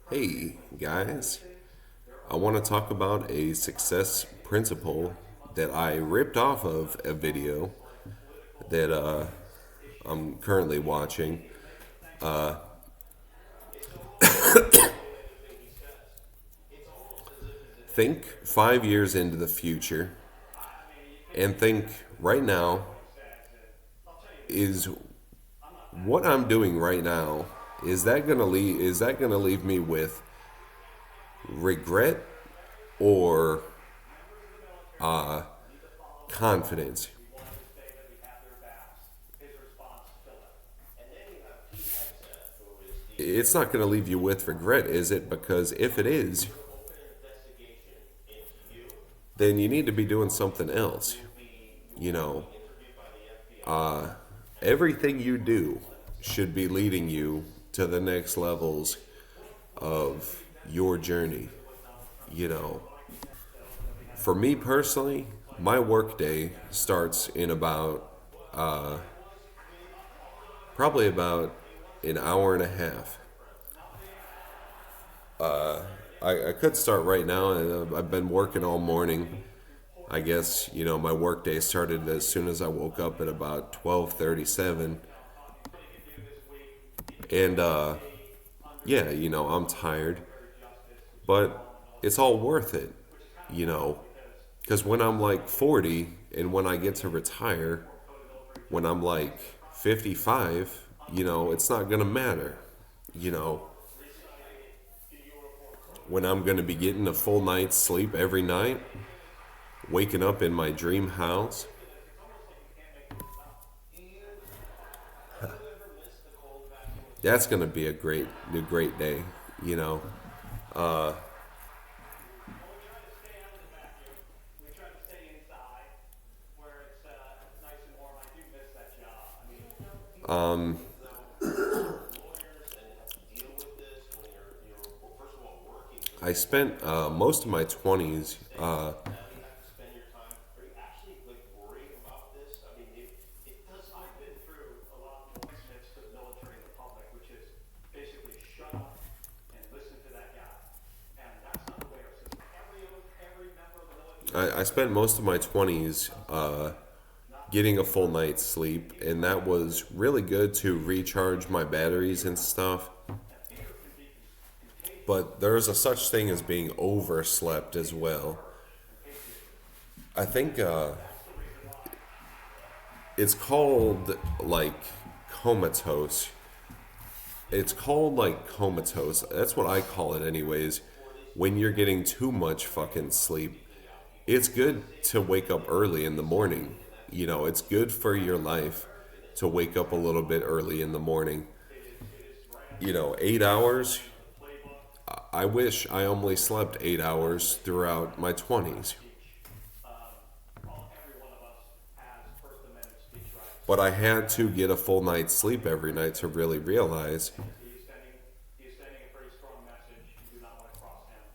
Hey guys, I want to talk about a success principle that I ripped off of a video that I'm currently watching. Think 5 years into the future and think right now is what I'm doing right now. Is that gonna leave me with regret or confidence? It's not going to leave you with regret, is it? Because if it is, then you need to be doing something else. You know, everything you do should be leading you to the next levels of your journey. You know, for me personally, my workday starts in probably about an hour and a half. I could start right now, and I've been working all morning. I guess my workday started as soon as I woke up at about 12:37, and yeah, I'm tired, but it's all worth it, you know, because when I'm like 40 and when I get to retire, when I'm like 55, it's not gonna matter, you know, when I'm gonna be getting a full night's sleep every night, waking up in my dream house. That's gonna be a great day, you know. I spent most of my 20s. I spent most of my 20s getting a full night's sleep, and that was really good to recharge my batteries and stuff. But there's a such thing as being overslept as well. I think it's called like comatose. It's called like comatose. That's what I call it, anyways. When you're getting too much fucking sleep, it's good to wake up early in the morning. It's good for your life to wake up a little bit early in the morning. 8 hours. I wish I only slept 8 hours throughout my 20s. But I had to get a full night's sleep every night to really realize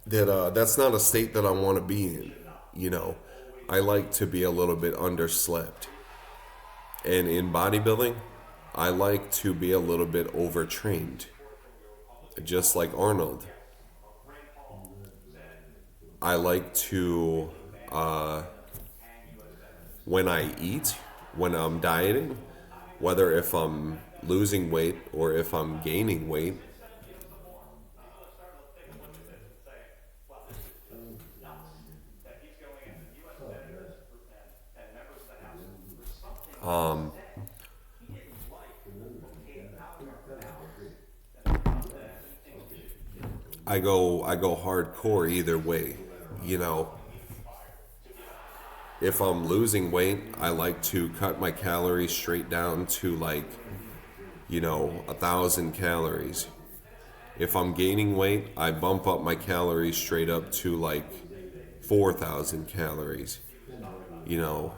that that's not a state that I want to be in. You know, I like to be a little bit underslept. And in bodybuilding, I like to be a little bit overtrained, just like Arnold. I like to, when I eat, when I'm dieting, whether if I'm losing weight or if I'm gaining weight, I go hardcore either way. You know, if I'm losing weight, I like to cut my calories straight down to like 1,000 calories. If I'm gaining weight, I bump up my calories straight up to like 4,000 calories. You know,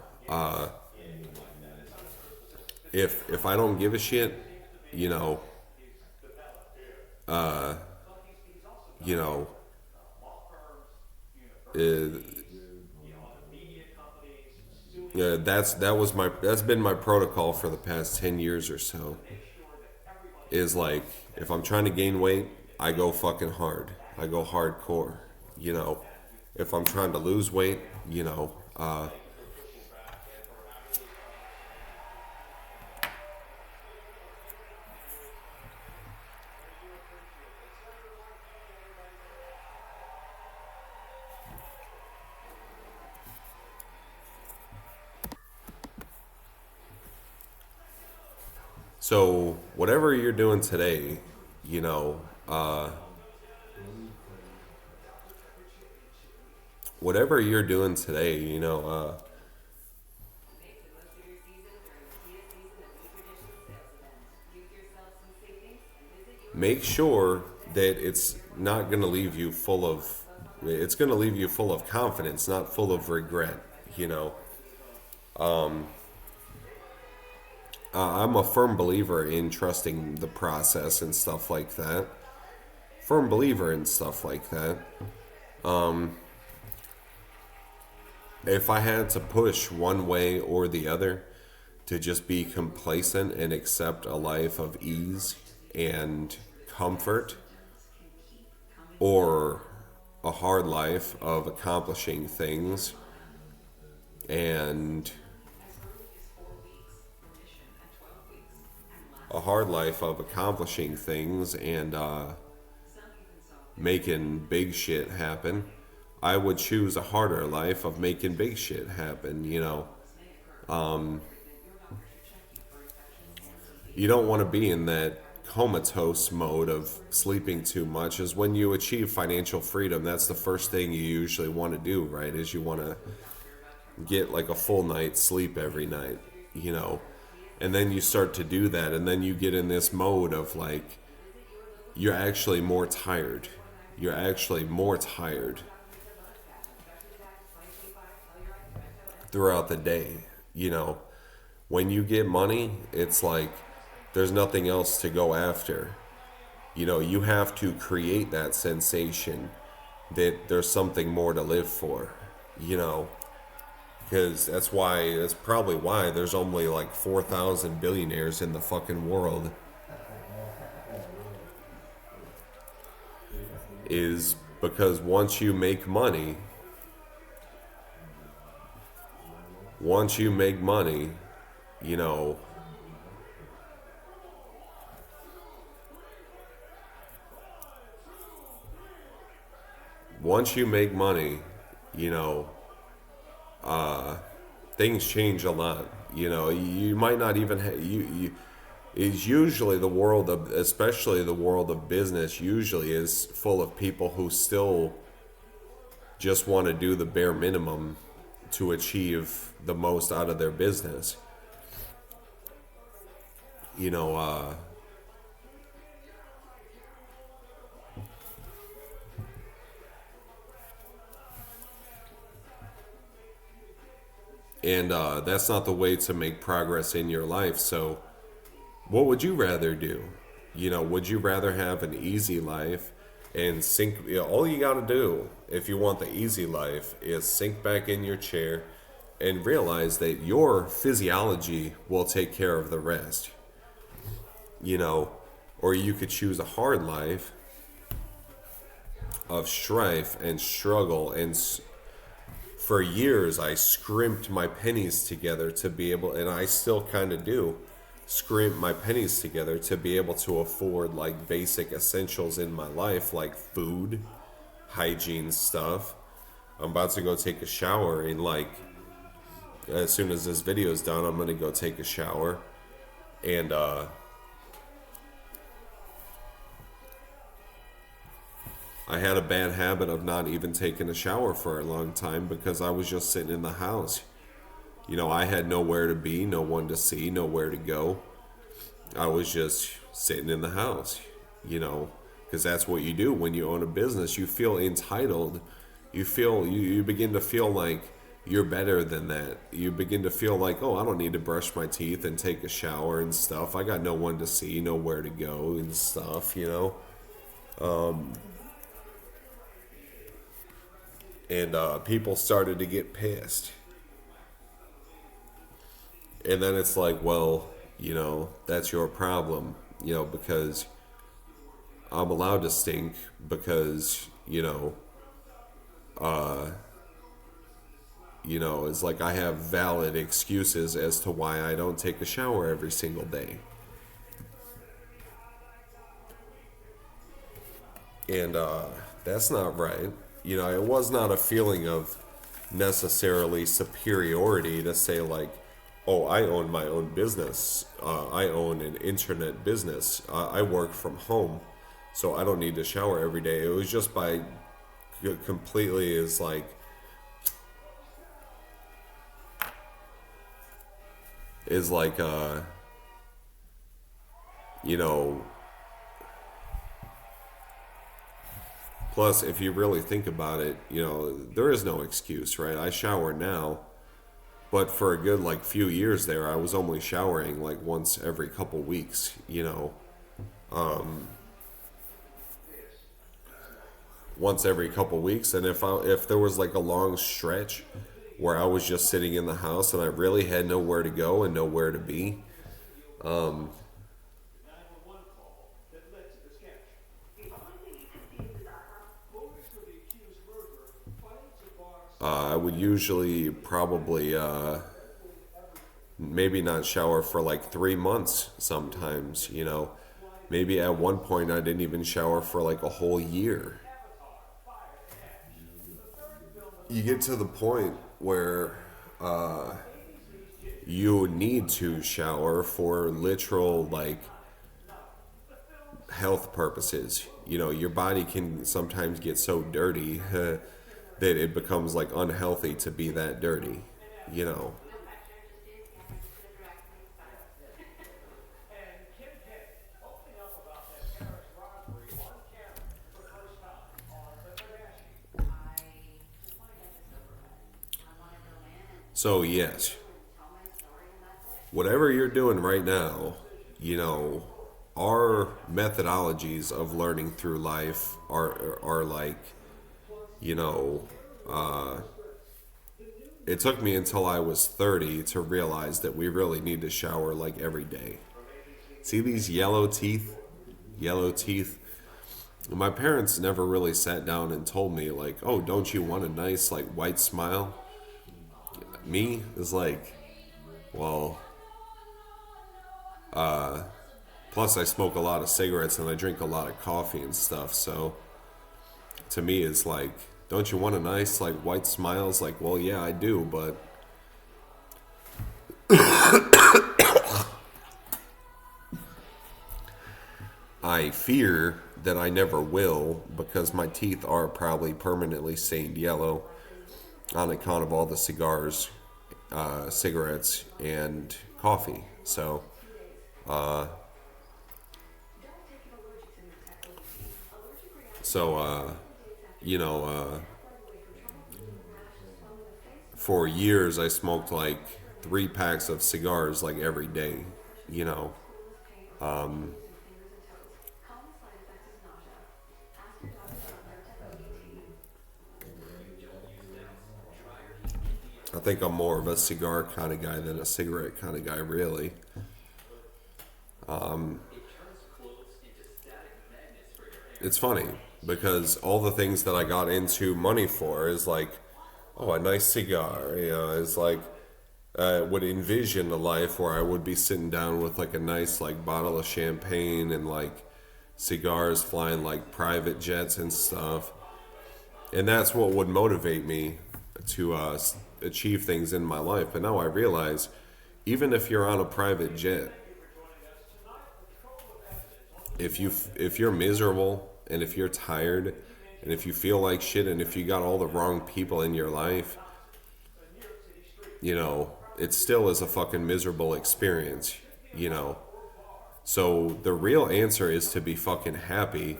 if I don't give a shit, you know, you know, uh, that's been my protocol for the past 10 years or so. Is like if I'm trying to gain weight, I go fucking hard. I go hardcore. You know, if I'm trying to lose weight, so whatever you're doing today, you know, whatever you're doing today, make sure that it's not going to leave you full of, it's going to leave you full of confidence, not full of regret, you know. I'm a firm believer in trusting the process and stuff like that. Firm believer in stuff like that. If I had to push one way or the other to just be complacent and accept a life of ease and comfort, or a hard life of accomplishing things and a hard life of accomplishing things and making big shit happen, I would choose a harder life of making big shit happen, you know. You don't want to be in that comatose mode of sleeping too much. Is when you achieve financial freedom, that's the first thing you usually want to do, right? Is you want to get like a full night's sleep every night, you know. And then you start to do that, and then you get in this mode of like, you're actually more tired. You're actually more tired throughout the day, you know. When you get money, it's like there's nothing else to go after. You know, you have to create that sensation that there's something more to live for, you know. Because that's probably why there's only like 4,000 billionaires in the fucking world. Is because once you make money, you know, once you make money, you know, things change a lot. You know, you might not even is usually the world of, especially the world of business, usually is full of people who still just want to do the bare minimum to achieve the most out of their business. You know, and that's not the way to make progress in your life. So what would you rather do? You know, would you rather have an easy life and sink? You know, all you got to do if you want the easy life is sink back in your chair and realize that your physiology will take care of the rest. You know, or you could choose a hard life of strife and struggle. And for years I scrimped my pennies together to be able, and I still kind of do scrimp my pennies together to be able to afford like basic essentials in my life, like food, hygiene stuff. I'm about to go take a shower in like, as soon as this video is done, I'm gonna go take a shower. And I had a bad habit of not even taking a shower for a long time because I was just sitting in the house. You know, I had nowhere to be, no one to see, nowhere to go. I was just sitting in the house, you know, because that's what you do when you own a business. You feel entitled. You begin to feel like you're better than that. You begin to feel like, oh, I don't need to brush my teeth and take a shower and stuff. I got no one to see, nowhere to go and stuff, you know. And people started to get pissed. And then it's like, well, you know, that's your problem, you know, because I'm allowed to stink because, it's like I have valid excuses as to why I don't take a shower every single day. And that's not right. It was not a feeling of necessarily superiority to say, like, oh, I own my own business. I own an internet business. I work from home, so I don't need to shower every day. It was just by completely is like, is like, you know, plus, if you really think about it, there is no excuse, right? I shower now, but for a good like few years there, I was only showering like once every couple weeks, once every couple weeks. And if there was like a long stretch where I was just sitting in the house and I really had nowhere to go and nowhere to be, I would usually probably maybe not shower for like 3 months sometimes, Maybe at one point I didn't even shower for like a whole year. You get to the point where you need to shower for literal like health purposes. Your body can sometimes get so dirty that it becomes like unhealthy to be that dirty, you know. So yes, whatever you're doing right now, you know, our methodologies of learning through life are like, you know, it took me until I was 30 to realize that we really need to shower like every day. See these yellow teeth? Yellow teeth. My parents never really sat down and told me like, "Oh, don't you want a nice like white smile?" Me is like, well, plus I smoke a lot of cigarettes and I drink a lot of coffee and stuff. So to me, it's like, don't you want a nice like white smile? It's like, well, yeah, I do, but I fear that I never will because my teeth are probably permanently stained yellow on account of all the cigars, cigarettes, and coffee. So, uh, so you know, for years I smoked like 3 packs of cigars like every day. You know, I think I'm more of a cigar kind of guy than a cigarette kind of guy, really. It's funny because all the things that I got into money for is like, oh, a nice cigar. It's like I would envision a life where I would be sitting down with like a nice like bottle of champagne and like cigars flying like private jets and stuff. And that's what would motivate me to achieve things in my life. But now I realize, even if you're on a private jet, if you're miserable and if you're tired and if you feel like shit and if you got all the wrong people in your life, it still is a fucking miserable experience, you know. So the real answer is to be fucking happy.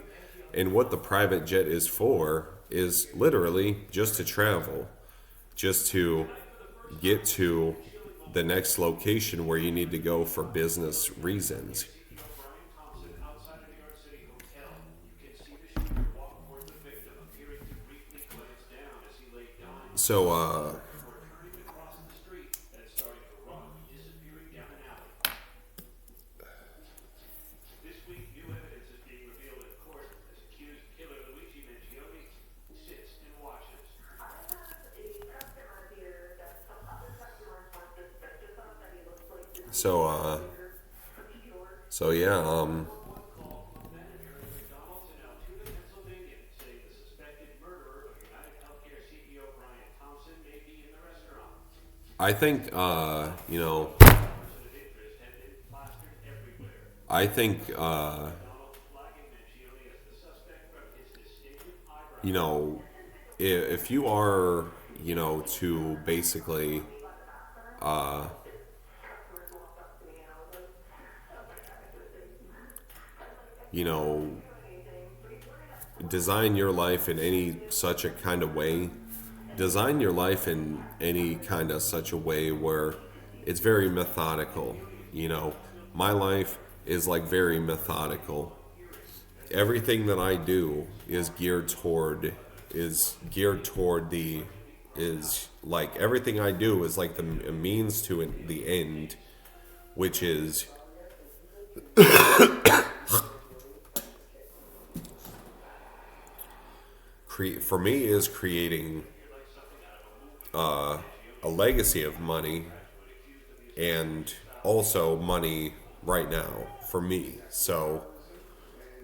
And what the private jet is for is literally just to travel, just to get to the next location where you need to go for business reasons. So, So yeah, I think I think you know if you are to basically you know design your life in any such a kind of way, design your life in any kind of such a way where it's very methodical. You know, my life is like very methodical. Everything that I do is geared toward the is like everything I do is like the means to the end, which is for me is creating a legacy of money and also money right now for me. So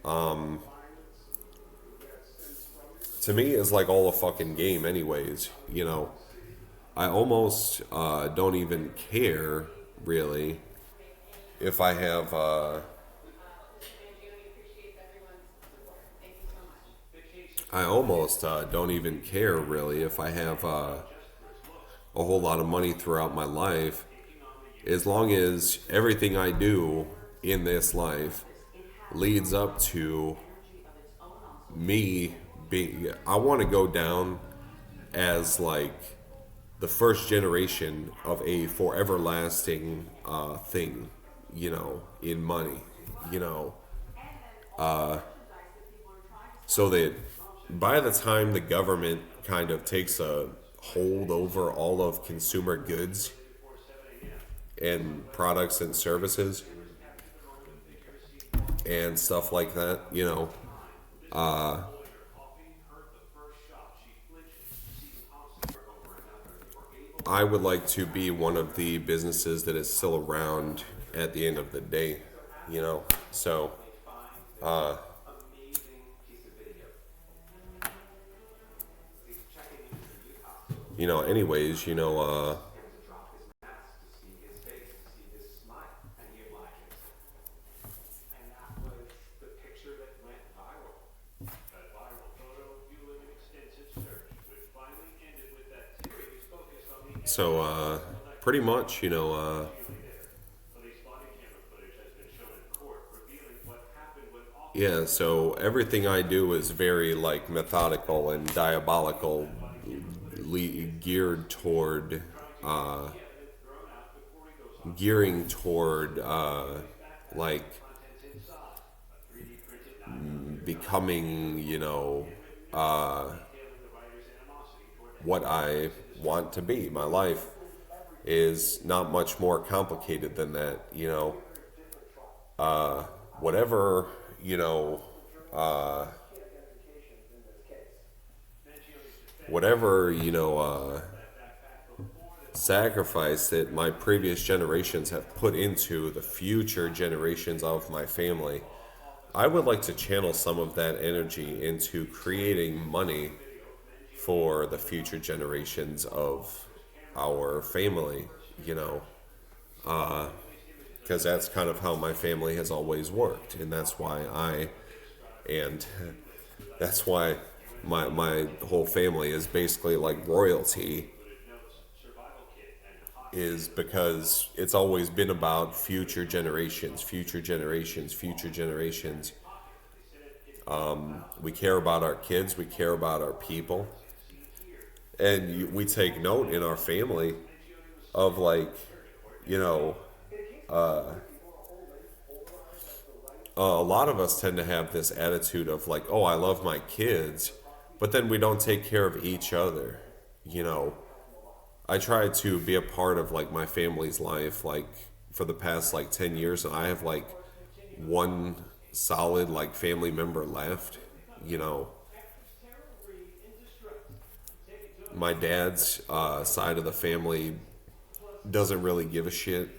to me, it's like all a fucking game, anyways. I almost don't even care really if I have. I almost don't even care really if I have a whole lot of money throughout my life, as long as everything I do in this life leads up to me being. I want to go down as like the first generation of a forever lasting thing, in money, you know, so that by the time the government kind of takes a hold over all of consumer goods and products and services and stuff like that, I would like to be one of the businesses that is still around at the end of the day, So, anyways, so pretty much, yeah. So everything I do is very like methodical and diabolical, geared toward, gearing toward, like becoming, what I want to be. My life is not much more complicated than that, Whatever, whatever, sacrifice that my previous generations have put into the future generations of my family, I would like to channel some of that energy into creating money for the future generations of our family, you know, because that's kind of how my family has always worked, and and that's why my whole family is basically like royalty, is because it's always been about future generations, future generations, future generations. We care about our kids, we care about our people, and we take note in our family of like, you know, a lot of us tend to have this attitude of like, oh, I love my kids, but then we don't take care of each other. You know, I try to be a part of like my family's life, like for the past like 10 years, and I have like one solid like family member left. You know, my dad's side of the family doesn't really give a shit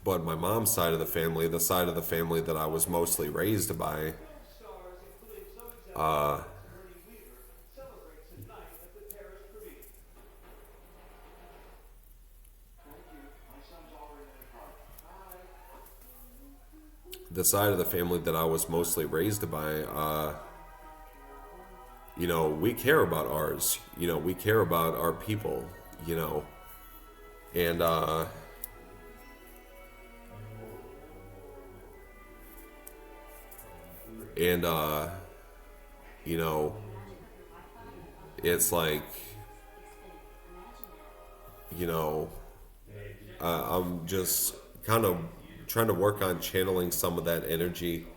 But my mom's side of the family, the side of the family that I was mostly raised by, uh, the side of the family that I was mostly raised by, we care about ours. We care about our people. And and you know, it's like, you know, I'm just kind of trying to work on channeling some of that energy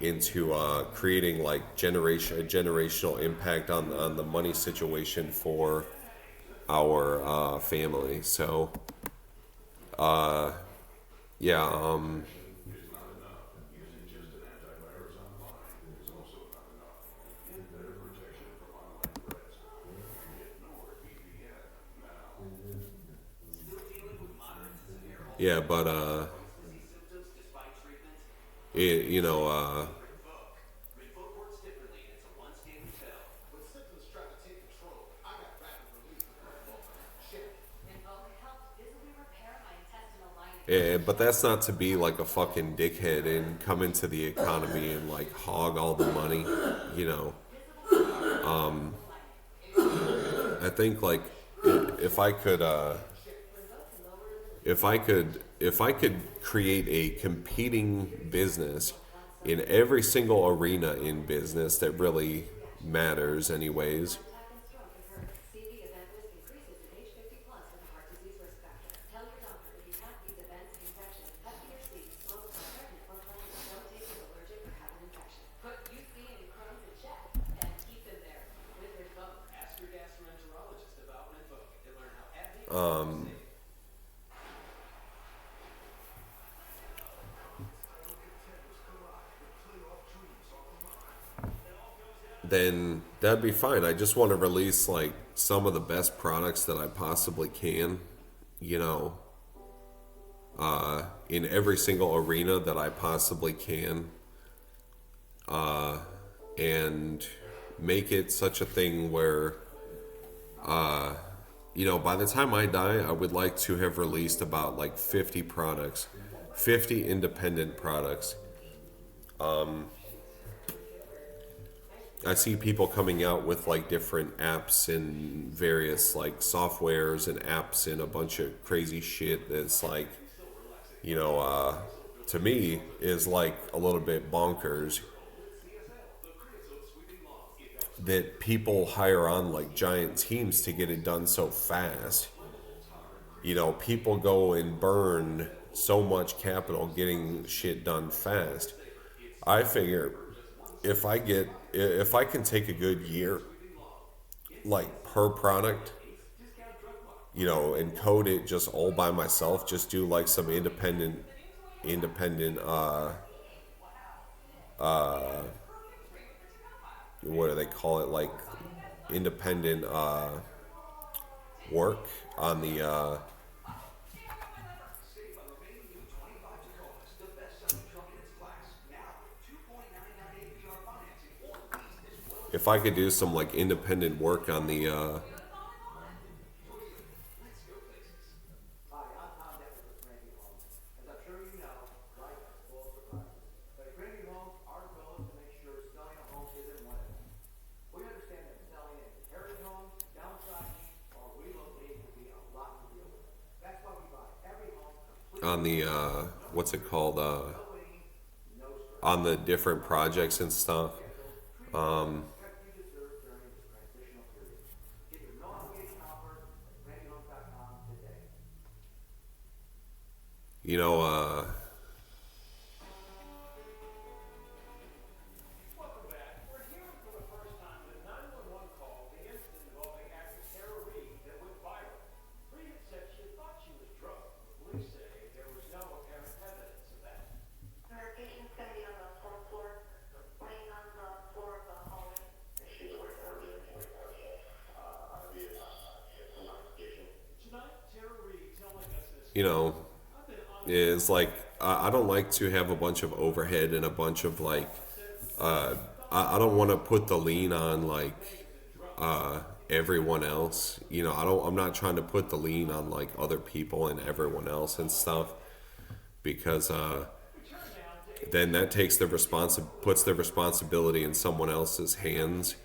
into creating like a generational impact on the money situation for our family. So yeah, yeah, but it, you know, but that's not to be like a fucking dickhead and come into the economy and like hog all the money. You know, I think like if I could, if I could create a competing business in every single arena in business that really matters, anyways. Then that'd be fine. I just want to release like some of the best products that I possibly can, you know, in every single arena that I possibly can, and make it such a thing where, by the time I die, I would like to have released about like 50 products, 50 independent products. I see people coming out with like different apps and various like softwares and apps and a bunch of crazy shit that's like, you know, to me is like a little bit bonkers that people hire on like giant teams to get it done so fast. People go and burn so much capital getting shit done fast. I figure if I can take a good year like per product, and code it just all by myself, just do like some independent what do they call it, like independent work on the if I could do some like independent work on the what's it called, on the different projects and stuff. You know, you know, is like I don't like to have a bunch of overhead and a bunch of like I don't want to put the lean on like everyone else. You know, I'm not trying to put the lean on like other people and everyone else and stuff because then that takes puts the responsibility in someone else's hands.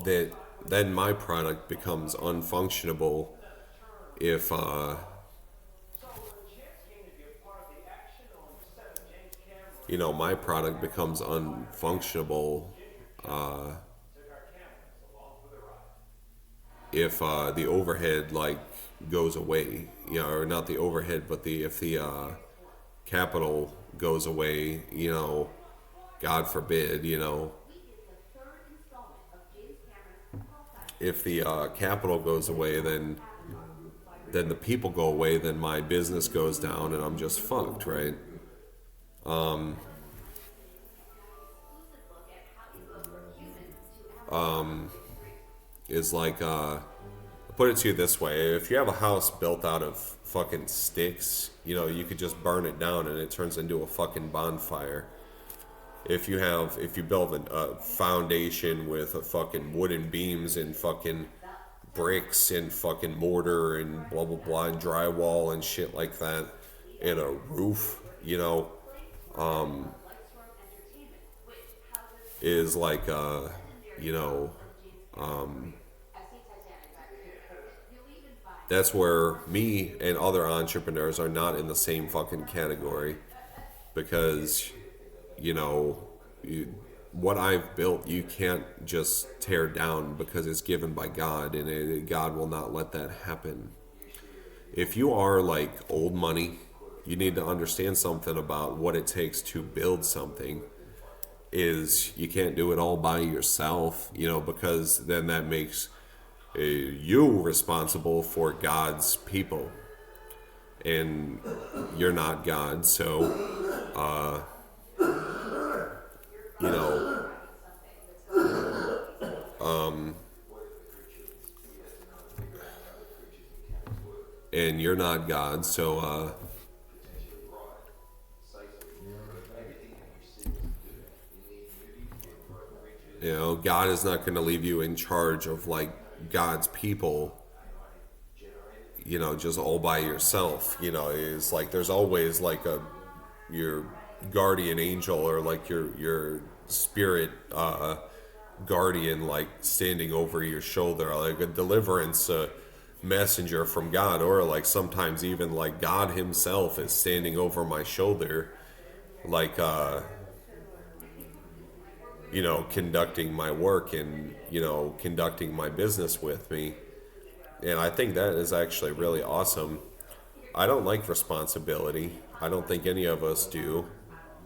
That then my product becomes unfunctionable if you know, my product becomes unfunctionable if the overhead like goes away. You know, or not the overhead, but the if the capital goes away. You know, God forbid. You know, if the capital goes away, then the people go away, then my business goes down, and I'm just fucked, right? Is like put it to you this way: if you have a house built out of fucking sticks, you know, you could just burn it down and it turns into a fucking bonfire. If you build a foundation with a fucking wooden beams and fucking bricks and fucking mortar and blah blah blah and drywall and shit like that and a roof, you know, is like you know, that's where me and other entrepreneurs are not in the same fucking category because you know, what I've built, you can't just tear down because it's given by God, and God will not let that happen. If you are like old money, you need to understand something about what it takes to build something. Is you can't do it all by yourself, you know, because then that makes you responsible for God's people, and you're not God, so you know, and you're not God, so you know, God is not going to leave you in charge of like God's people, you know, just all by yourself. You know, it's like there's always like your guardian angel or like your spirit guardian like standing over your shoulder, like a deliverance messenger from God, or like sometimes even like God Himself is standing over my shoulder, like you know, conducting my work and you know, conducting my business with me. And I think that is actually really awesome. I don't like responsibility. I don't think any of us do.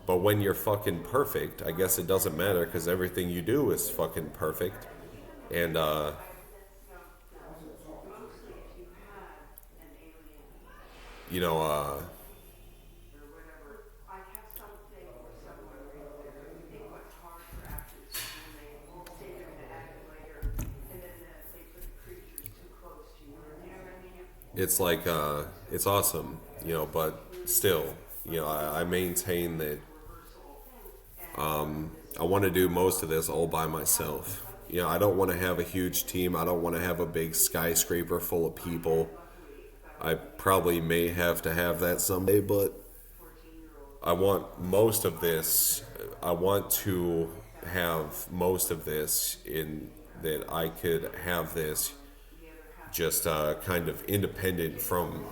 But when you're fucking perfect, I guess it doesn't matter because everything you do is fucking perfect. And you know, it's like it's awesome, you know. But still, you know, I maintain that I want to do most of this all by myself. You know, I don't want to have a huge team. I don't want to have a big skyscraper full of people. I probably may have to have that someday, but I want most of this. I want to have most of this in that I could have this just kind of independent from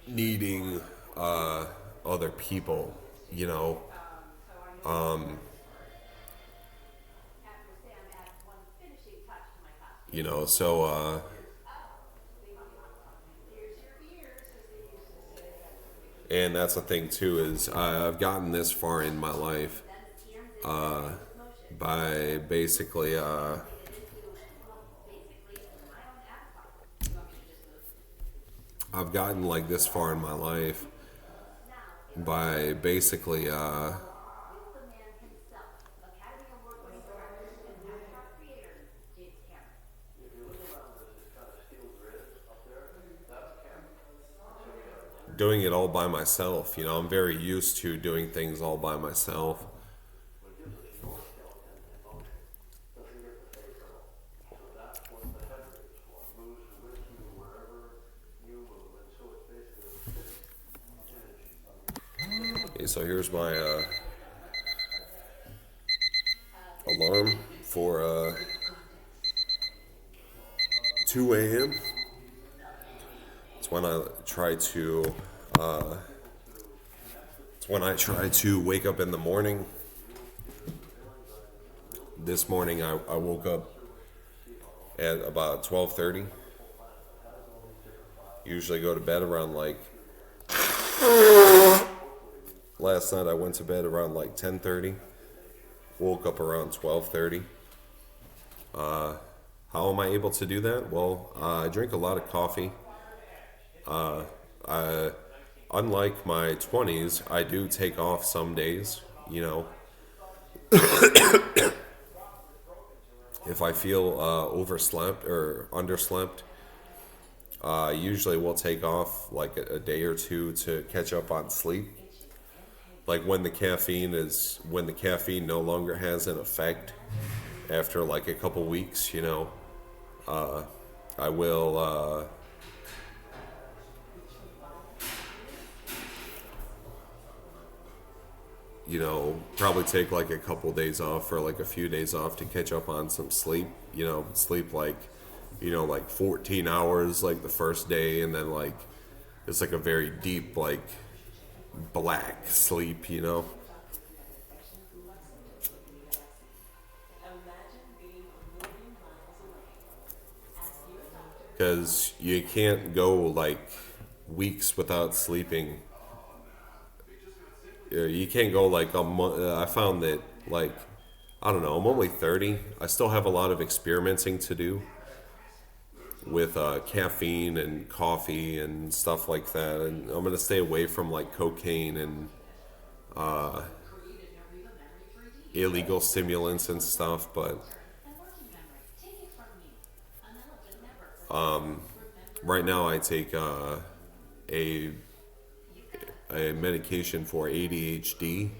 needing other people, you know. You know, so and that's the thing too is I've gotten this far in my life by basically I've gotten like this far in my life by basically doing it all by myself. You know, I'm very used to doing things all by myself. Okay, so here's my alarm for 2 a.m. It's when I try to. It's when I try to wake up in the morning. This morning I woke up at about 12:30. Usually go to bed around like. Last night I went to bed around like 10:30. Woke up around 12:30. How am I able to do that? Well, I drink a lot of coffee. I, unlike my 20s, I do take off some days. You know, if I feel overslept or underslept, usually we'll take off like a day or two to catch up on sleep. Like when the caffeine no longer has an effect after like a couple weeks, you know, I will probably take like a couple days off or like a few days off to catch up on some sleep. You know, sleep like, like 14 hours like the first day, and then like it's like a very deep like black sleep, you know. Because you can't go like weeks without sleeping. You can't go like a month. I found that like, I don't know, I'm only 30. I still have a lot of experimenting to do with caffeine and coffee and stuff like that. And I'm going to stay away from like cocaine and illegal stimulants and stuff. But right now I take a medication for ADHD.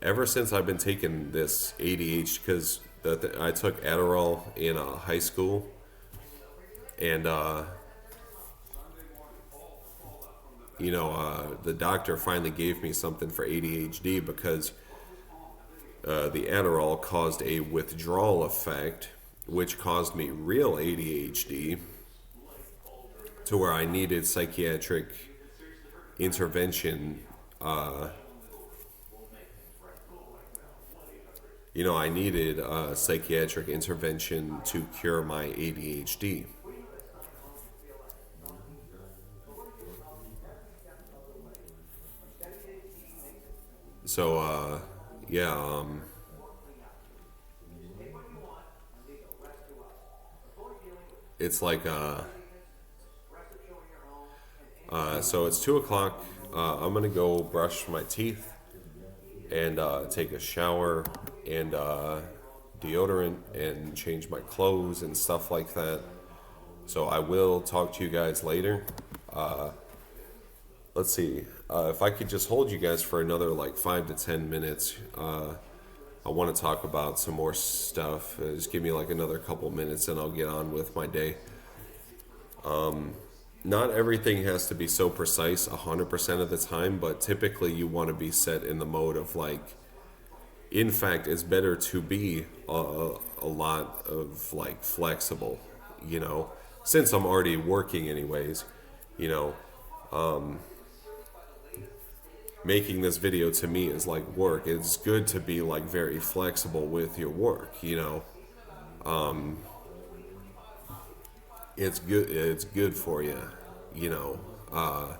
Ever since I've been taking this ADHD, because I took Adderall in high school, and the doctor finally gave me something for ADHD because the Adderall caused a withdrawal effect, which caused me real ADHD, to where I needed psychiatric intervention. I needed psychiatric intervention to cure my ADHD. So, yeah, it's like, so it's 2 o'clock. I'm going to go brush my teeth and take a shower and deodorant and change my clothes and stuff like that. So I will talk to you guys later. Let's see. If I could just hold you guys for another like 5 to 10 minutes. I want to talk about some more stuff. Just give me like another couple minutes and I'll get on with my day. Not everything has to be so precise 100% of the time, but typically you want to be set in the mode of like, in fact, it's better to be a lot of like flexible, since I'm already working anyways, making this video to me is like work. It's good to be like very flexible with your work, it's good for you, uh,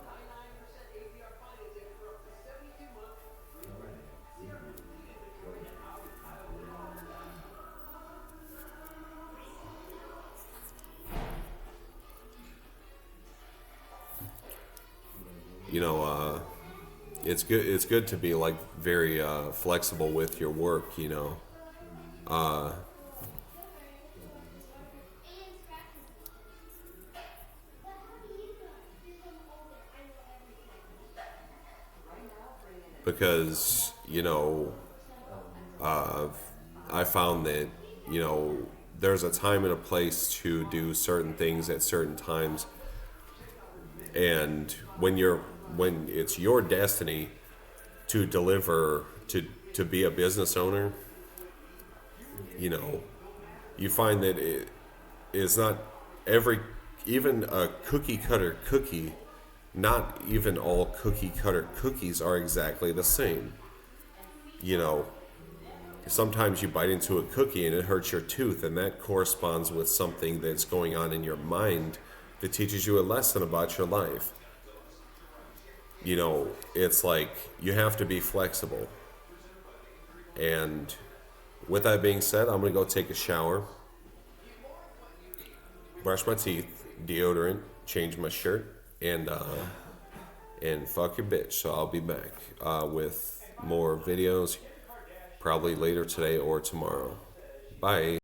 it's good to be like very flexible with your work, uh, because I found that there's a time and a place to do certain things at certain times, and when it's your destiny to deliver to be a business owner, you know, you find that it is not every even a cookie cutter cookie. Not even all cookie cutter cookies are exactly the same. You know, sometimes you bite into a cookie and it hurts your tooth, and that corresponds with something that's going on in your mind that teaches you a lesson about your life. It's like you have to be flexible. And with that being said, I'm going to go take a shower, brush my teeth, deodorant, change my shirt, and fuck your bitch. So I'll be back with more videos probably later today or tomorrow. Bye.